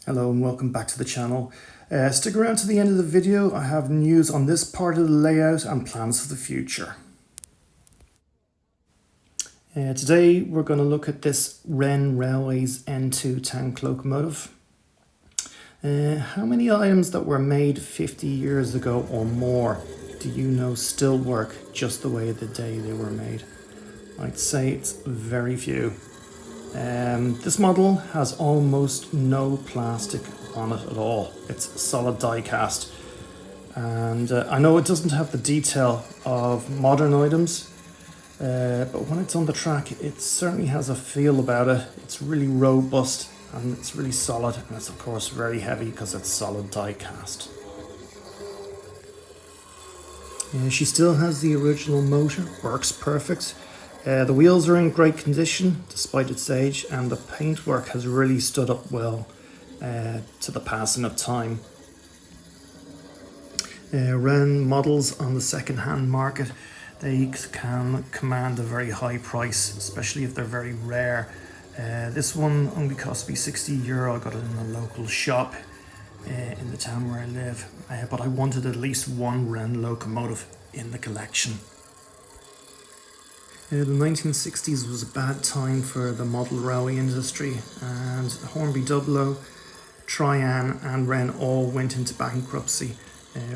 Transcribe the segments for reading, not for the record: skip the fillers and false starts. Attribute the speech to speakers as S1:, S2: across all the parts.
S1: Hello and welcome back to the channel. Stick around to the end of the video. I have news on this part of the layout and plans for the future. Today we're going to look at this Wrenn Railways N2 tank locomotive. How many items that were made 50 years ago or more do you know still work just the way the day they were made? I'd say it's very few. This model has almost no plastic on it at all. It's solid die cast, and I know it doesn't have the detail of modern items, but when it's on the track it certainly has a feel about it. It's really robust and it's really solid, and it's of course very heavy because it's solid die cast. She still has the original motor, works perfect. The wheels are in great condition despite its age, and the paintwork has really stood up well to the passing of time. Wrenn models on the second-hand market, they can command a very high price, especially if they're very rare. This one only cost me €60. I got it in a local shop in the town where I live, but I wanted at least one Wrenn locomotive in the collection. The 1960s was a bad time for the model railway industry, and Hornby 00, Trian and Wrenn all went into bankruptcy.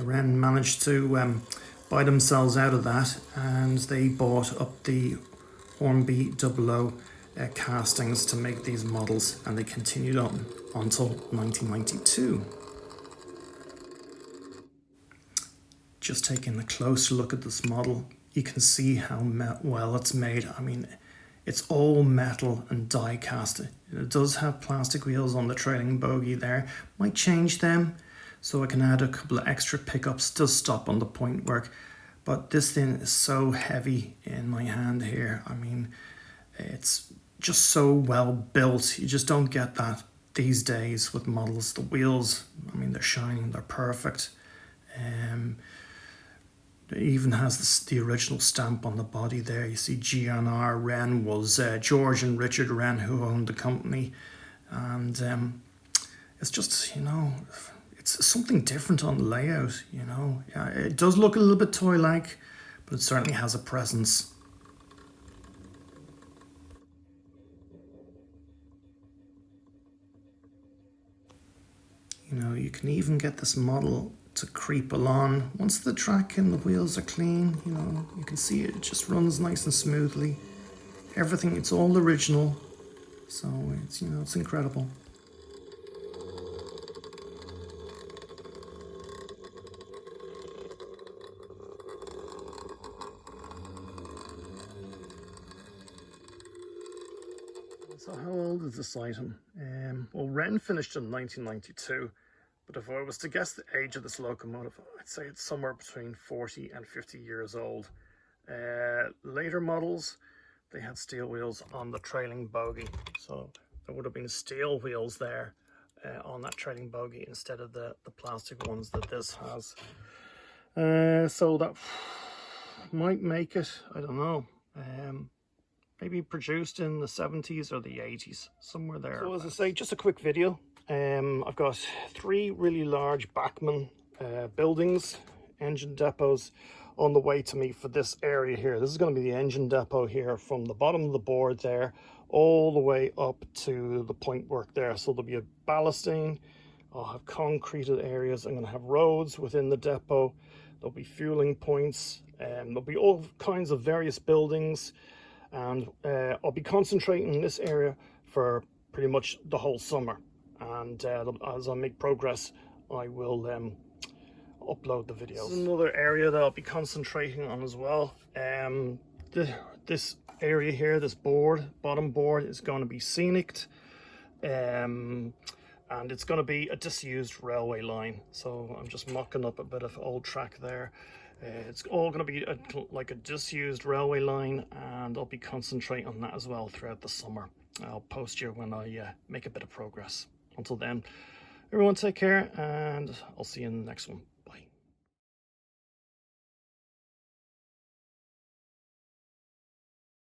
S1: Wrenn managed to buy themselves out of that, and they bought up the Hornby 00 castings to make these models, and they continued on until 1992. Just taking a closer look at this model, you can see how well it's made. I mean, it's all metal and die cast. It does have plastic wheels on the trailing bogie there. Might change them so I can add a couple of extra pickups to stop on the point work. But this thing is so heavy in my hand here. I mean, it's just so well built. You just don't get that these days with models. The wheels, I mean, they're shining, they're perfect. It even has the original stamp on the body there. You see GNR Wrenn was George and Richard Wrenn who owned the company. And it's just, you know, it's something different on the layout, you know. Yeah, it does look a little bit toy-like, but it certainly has a presence. You know, you can even get this model to creep along. Once the track and the wheels are clean, you know, you can see it just runs nice and smoothly. Everything, it's all original, so it's, you know, it's incredible. So how old is this item? Well, Wrenn finished in 1992. But if I was to guess the age of this locomotive, I'd say it's somewhere between 40 and 50 years old. Later models, they had steel wheels on the trailing bogie. So there would have been steel wheels there on that trailing bogie instead of the plastic ones that this has. So that might make it, I don't know, maybe produced in the 70s or the 80s, somewhere there. So as I say, just a quick video. I've got three really large Bachmann buildings, engine depots, on the way to me for this area here. This is going to be the engine depot here from the bottom of the board there all the way up to the point work there. So there'll be a ballasting, I'll have concreted areas, I'm going to have roads within the depot, there'll be fueling points, there'll be all kinds of various buildings, and I'll be concentrating in this area for pretty much the whole summer. And as I make progress, I will upload the videos. This is another area that I'll be concentrating on as well. This area here, this board, bottom board, is going to be scenic, and it's going to be a disused railway line. So I'm just mocking up a bit of old track there. It's all going to be like a disused railway line, and I'll be concentrating on that as well throughout the summer. I'll post you when I make a bit of progress. Until then, everyone take care, and I'll see you in the next one.